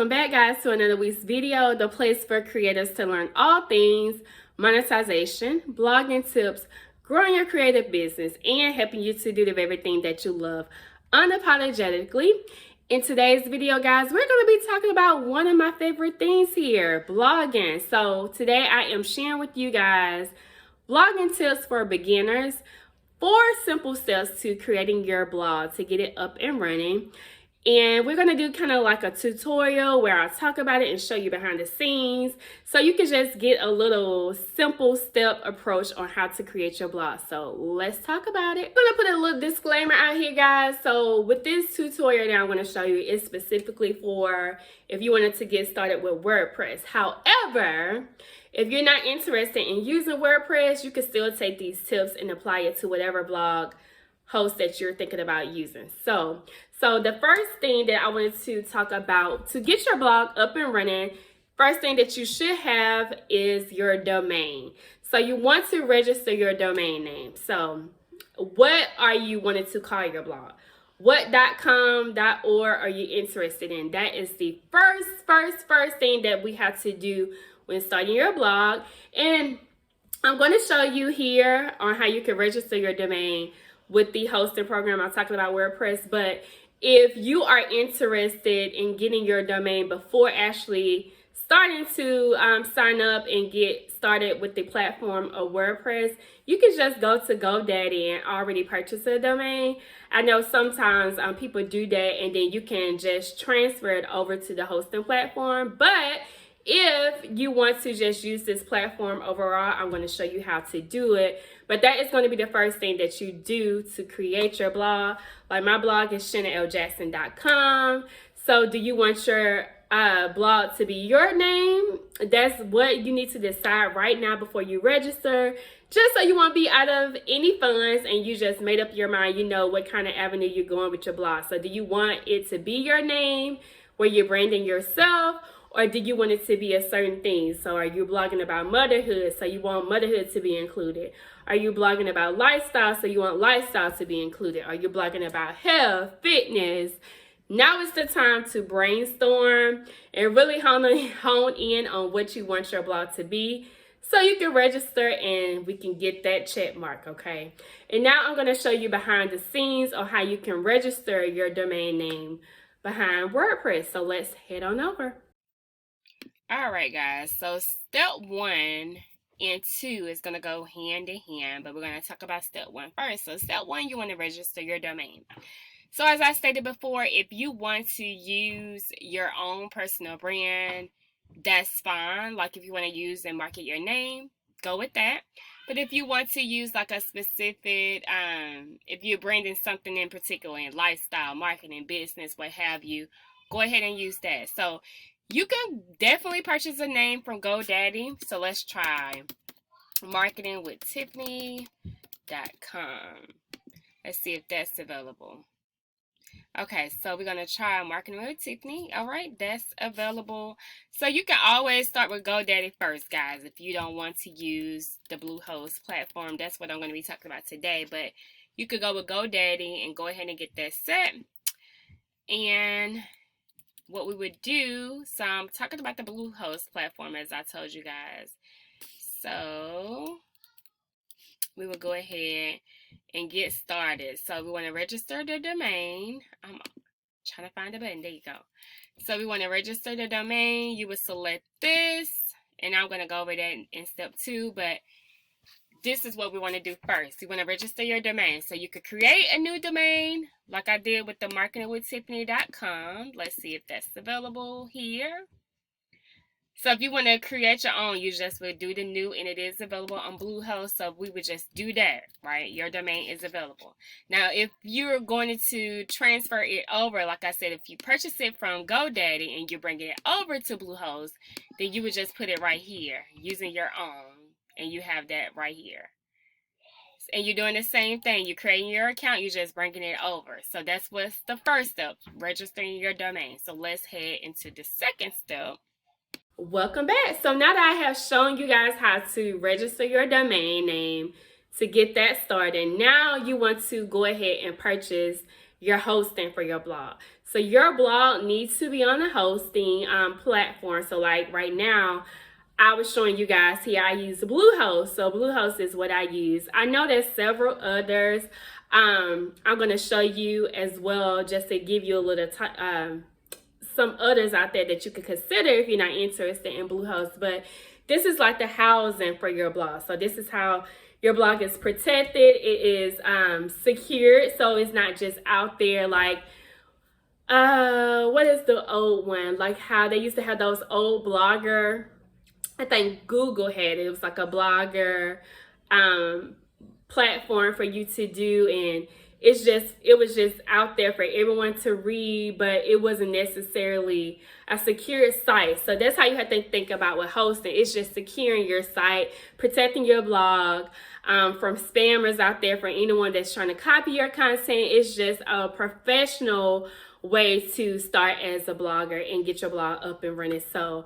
Welcome back, guys, to another week's video, the place for creators to learn all things monetization, blogging tips, growing your creative business, and helping you to do the very thing that you love unapologetically. In today's video, guys, we're going to be talking about one of my favorite things here, blogging. So today I am sharing with you guys blogging tips for beginners, 4 simple steps to creating your blog to get it up and running. And we're going to do kind of like a tutorial where I'll talk about it and show you behind the scenes so you can just get a little simple step approach on how to create your blog. So let's talk about it. I'm going to put a little disclaimer out here, guys. So with this tutorial that I'm going to show you is specifically for if you wanted to get started with WordPress. However, if you're not interested in using WordPress, you can still take these tips and apply it to whatever blog host that you're thinking about using. So the first thing that I wanted to talk about to get your blog up and running, first thing that you should have is your domain. So you want to register your domain name. So what are you wanting to call your blog? What .com, .org are you interested in? That is the first thing that we have to do when starting your blog. And I'm going to show you here on how you can register your domain with the hosting program. I'm talking about WordPress, but if you are interested in getting your domain before actually starting to sign up and get started with the platform of WordPress, you can just go to GoDaddy and already purchase a domain. I know sometimes people do that and then you can just transfer it over to the hosting platform, but if you want to just use this platform overall, I'm going to show you how to do it. But that is going to be the first thing that you do to create your blog. Like my blog is ShannaLJackson.com. So do you want your blog to be your name? That's what you need to decide right now before you register. Just so you won't be out of any funds and you just made up your mind, you know what kind of avenue you're going with your blog. So do you want it to be your name where you're branding yourself? Or do you want it to be a certain thing? So are you blogging about motherhood? So you want motherhood to be included. Are you blogging about lifestyle? So you want lifestyle to be included. Are you blogging about health, fitness? Now is the time to brainstorm and really hone in on what you want your blog to be so you can register and we can get that check mark, okay? And now I'm going to show you behind the scenes on how you can register your domain name behind WordPress. So let's head on over. All right, guys, so step 1 and 2 is going to go hand in hand, but we're going to talk about step 1 first. So step 1, you want to register your domain. So as I stated before, if you want to use your own personal brand, that's fine. Like if you want to use and market your name, go with that. But if you want to use like a specific, if you're branding something in particular in lifestyle, marketing, business, what have you, go ahead and use that. So you can definitely purchase a name from GoDaddy. So let's try marketingwithtiffany.com. Let's see if that's available. Okay, so we're going to try Marketing with Tiffany. All right, that's available. So you can always start with GoDaddy first, guys, if you don't want to use the Bluehost platform. That's what I'm going to be talking about today. But you could go with GoDaddy and go ahead and get that set. And what we would do, so I'm talking about the Bluehost platform as I told you guys. So we will go ahead and get started. So we want to register the domain. I'm trying to find the button. There you go. So we want to register the domain. You would select this, and I'm going to go over that in step 2, but this is what we want to do first. You want to register your domain. So you could create a new domain like I did with the marketingwithtiffany.com. Let's see if that's available here. So if you want to create your own, you just would do the new, and it is available on Bluehost. So we would just do that, right? Your domain is available. Now, if you're going to transfer it over, like I said, if you purchase it from GoDaddy and you're bringing it over to Bluehost, then you would just put it right here using your own. And you have that right here. And you're doing the same thing. You're creating your account. You're just bringing it over. So that's what's the first step, registering your domain. So let's head into the second step. Welcome back. So now that I have shown you guys how to register your domain name to get that started, now you want to go ahead and purchase your hosting for your blog. So your blog needs to be on a hosting platform. So like right now, I was showing you guys here, I use Bluehost. So Bluehost is what I use. I know there's several others. I'm going to show you as well, just to give you a little some others out there that you could consider if you're not interested in Bluehost. But this is like the housing for your blog. So this is how your blog is protected. It is secured, so it's not just out there like what is the old one? Like how they used to have those old blogger, I think Google had it. It was like a blogger platform for you to do, and it was just out there for everyone to read, but it wasn't necessarily a secure site. So that's how you have to think about with hosting. It's just securing your site, protecting your blog from spammers out there, for anyone that's trying to copy your content. It's just a professional way to start as a blogger and get your blog up and running. So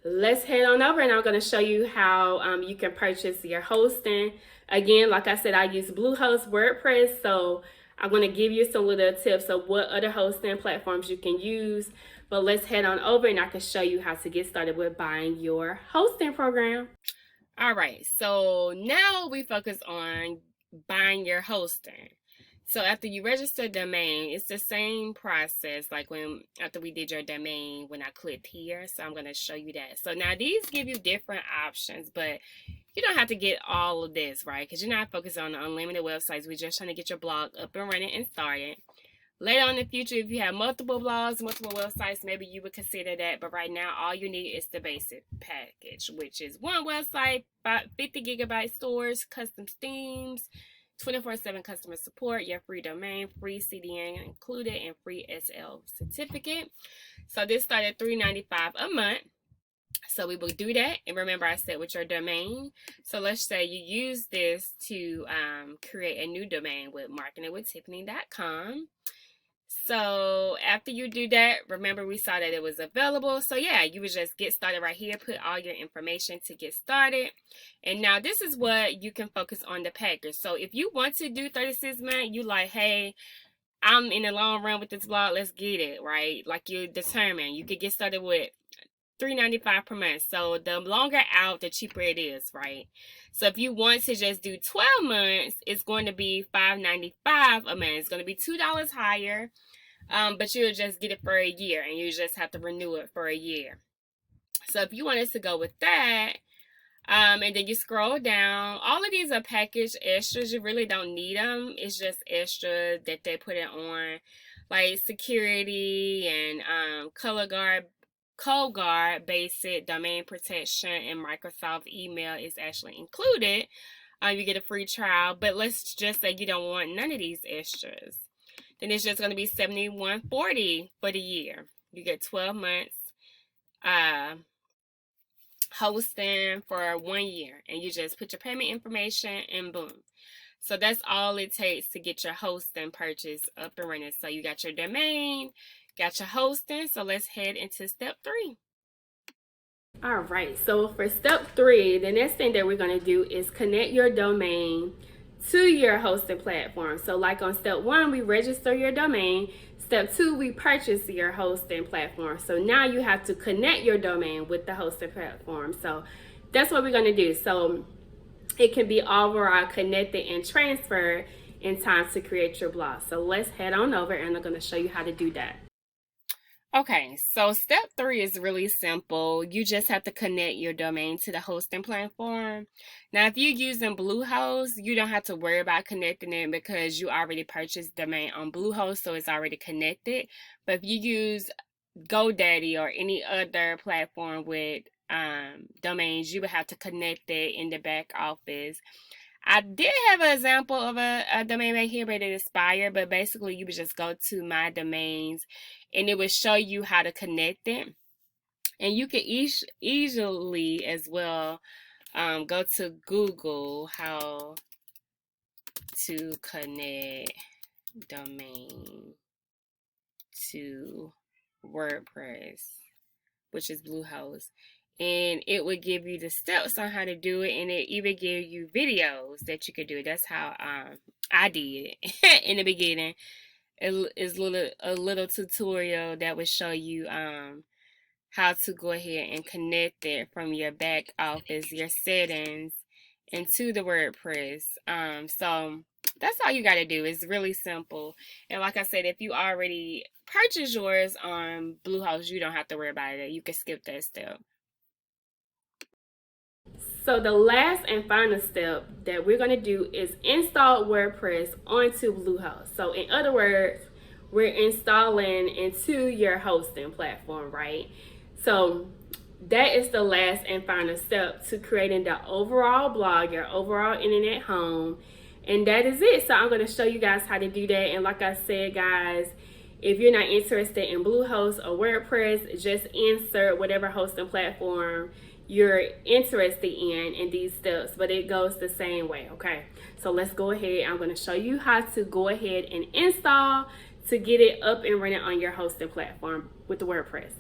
let's head on over, and I'm going to show you how you can purchase your hosting. Again, like I said, I use Bluehost, WordPress, so I'm going to give you some little tips of what other hosting platforms you can use. But let's head on over, and I can show you how to get started with buying your hosting program. All right, so now we focus on buying your hosting. So after you register domain, it's the same process like after we did your domain when I clicked here. So I'm going to show you that. So now these give you different options, but you don't have to get all of this, right? Because you're not focused on the unlimited websites. We're just trying to get your blog up and running and started. Later on in the future, if you have multiple blogs, multiple websites, maybe you would consider that. But right now, all you need is the basic package, which is one website, 50 gigabyte stores, custom themes, 24/7 customer support, your free domain, free CDN included, and free SL certificate. So this started $3.95 a month. So we will do that. And remember, I said with your domain. So let's say you use this to create a new domain with marketingwithtiffany.com. So after you do that, remember we saw that it was available. So yeah, you would just get started right here, put all your information to get started. And now this is what you can focus on, the package. So if you want to do 36 months, you like, hey, I'm in the long run with this blog, let's get it, right? Like you determine, you could get started with $3.95 per month. So the longer out, the cheaper it is, right? So if you want to just do 12 months, it's going to be $5.95 a month. It's going to be $2 higher, but you'll just get it for a year, and you just have to renew it for a year. So if you wanted to go with that, and then you scroll down, all of these are package extras. You really don't need them. It's just extra that they put it on, like security and Code Guard, basic domain protection, and Microsoft email is actually included. You get a free trial, but let's just say you don't want none of these extras. Then it's just going to be $71.40 for the year. You get 12 months hosting for 1 year, and you just put your payment information and boom. So that's all it takes to get your hosting purchase up and running. So you got your domain, got your hosting. So let's head into step 3. All right, so for step 3, the next thing that we're going to do is connect your domain to your hosting platform. So like on step 1, we register your domain. Step 2, we purchase your hosting platform. So now you have to connect your domain with the hosting platform. So that's what we're going to do. So it can be overall connected and transferred in time to create your blog. So let's head on over, and I'm going to show you how to do that. Okay, so step 3 is really simple. You just have to connect your domain to the hosting platform. Now, if you're using Bluehost, you don't have to worry about connecting it because you already purchased domain on Bluehost, so it's already connected. But if you use GoDaddy or any other platform with domains, you would have to connect it in the back office. I did have an example of a domain right here, but it expired. But basically, you would just go to My Domains, and it would show you how to connect it. And you can easily as well go to Google how to connect domain to WordPress, which is Bluehost. And it would give you the steps on how to do it, and it even give you videos that you could do. That's how I did in the beginning. is a little tutorial that will show you how to go ahead and connect it from your back office, your settings, into the WordPress. So that's all you got to do. It's really simple. And like I said, if you already purchased yours on Bluehost, you don't have to worry about it. You can skip that step. So the last and final step that we're going to do is install WordPress onto Bluehost. So in other words, we're installing into your hosting platform, right? So that is the last and final step to creating the overall blog, your overall internet home. And that is it. So I'm going to show you guys how to do that. And like I said, guys, if you're not interested in Bluehost or WordPress, just insert whatever hosting platform you're interested in these steps, but it goes the same way. Okay, so let's go ahead. I'm going to show you how to go ahead and install to get it up and running on your hosting platform with the WordPress.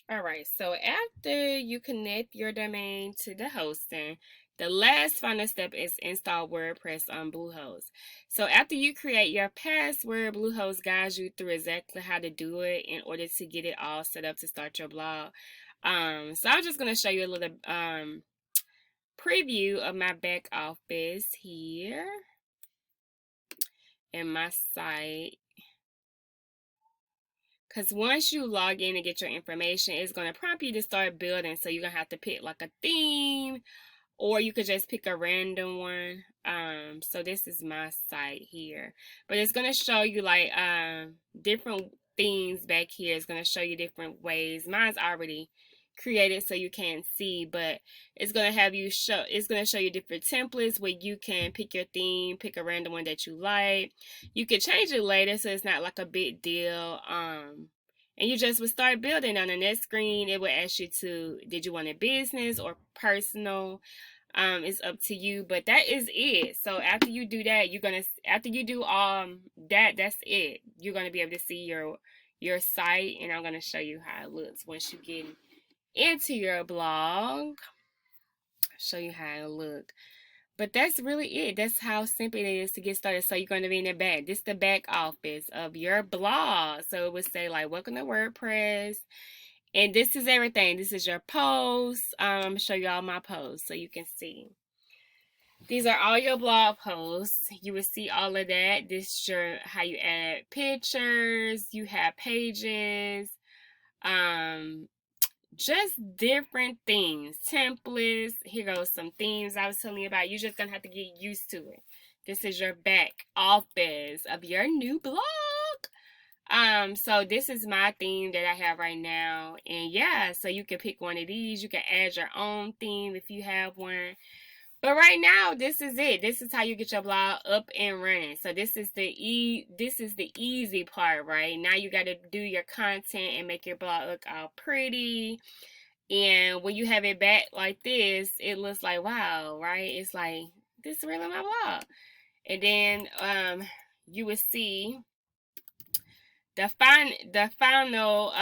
All right, so after you connect your domain to the hosting, the last final step is install WordPress on Bluehost. So after you create your password, Bluehost guides you through exactly how to do it in order to get it all set up to start your blog. So I'm just going to show you a little preview of my back office here in my site. Because once you log in and get your information, it's going to prompt you to start building. So you're going to have to pick like a theme, or you could just pick a random one. So this is my site here. But it's going to show you like different themes back here. It's going to show you different ways. Mine's already created so you can't see, but it's going to have you show, it's going to show you different templates where you can pick your theme, pick a random one that you like. You can change it later, so it's not like a big deal. And you just would start building. On the next screen, it will ask you to, did you want a business or personal? It's up to you, but that is it. So after you do that, after you do that's it. You're gonna be able to see your site, and I'm gonna show you how it looks once you get into your blog. I'll show you how it look. But that's really it. That's how simple it is to get started. So you're going to be in the back. This is the back office of your blog. So it would say like, welcome to WordPress. And this is everything. This is your posts. I'm going to show you all my posts so you can see. These are all your blog posts. You will see all of that. This is your how you add pictures. You have pages. Just different things, templates. Here goes some themes I was telling you about. You're just gonna have to get used to it. This is your back office of your new blog. So this is my theme that I have right now, and yeah, so you can pick one of these. You can add your own theme if you have one. But right now, this is it. This is how you get your blog up and running. So this is the easy part, right? Now you got to do your content and make your blog look all pretty. And when you have it back like this, it looks like, wow, right? It's like, this is really my blog. And then you will see the final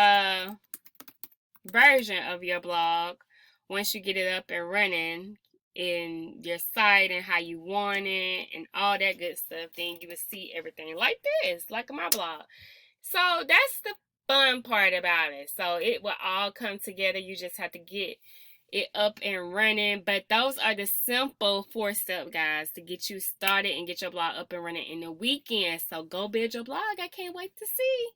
version of your blog once you get it up and running in your site and how you want it and all that good stuff. Then you will see everything like this, like my blog. So that's the fun part about it. So it will all come together. You just have to get it up and running. But those are the simple 4 steps, guys, to get you started and get your blog up and running in the weekend. So go build your blog. I can't wait to see.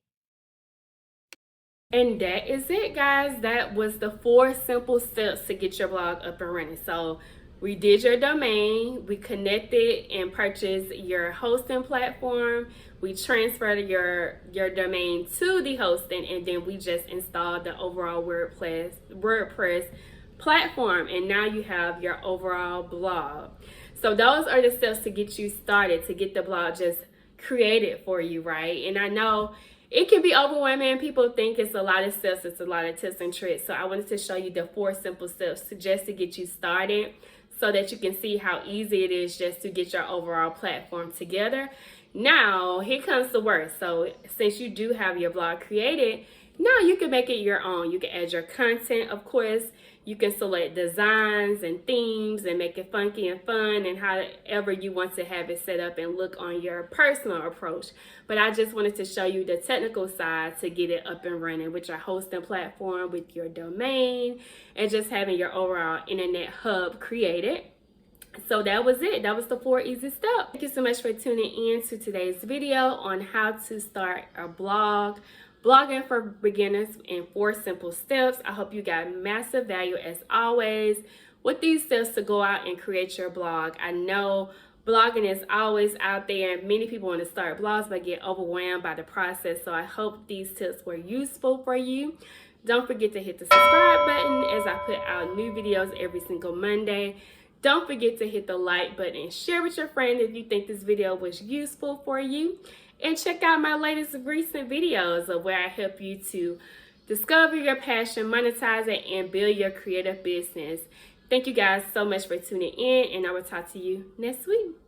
And that is it, guys. That was the 4 simple steps to get your blog up and running. So we did your domain, we connected and purchased your hosting platform, we transferred your domain to the hosting, and then we just installed the overall WordPress platform, and now you have your overall blog. So those are the steps to get you started, to get the blog just created for you, right? And I know it can be overwhelming. People think it's a lot of steps, it's a lot of tips and tricks. So I wanted to show you the 4 simple steps just to get you started, so that you can see how easy it is just to get your overall platform together. Now, here comes the worst. So since you do have your blog created, Now you can make it your own. You can add your content, of course. You can select designs and themes and make it funky and fun and however you want to have it set up and look on your personal approach. But I just wanted to show you the technical side to get it up and running with your hosting platform, with your domain, and just having your overall internet hub created. So that was it. That was the 4 easy steps. Thank you so much for tuning in to today's video on how to start a blog. Blogging for beginners in 4 simple steps. I hope you got massive value as always with these steps to go out and create your blog. I know blogging is always out there and many people want to start blogs but get overwhelmed by the process. So I hope these tips were useful for you. Don't forget to hit the subscribe button as I put out new videos every single Monday. Don't forget to hit the like button and share with your friends if you think this video was useful for you. And check out my latest recent videos of where I help you to discover your passion, monetize it, and build your creative business. Thank you guys so much for tuning in, and I will talk to you next week.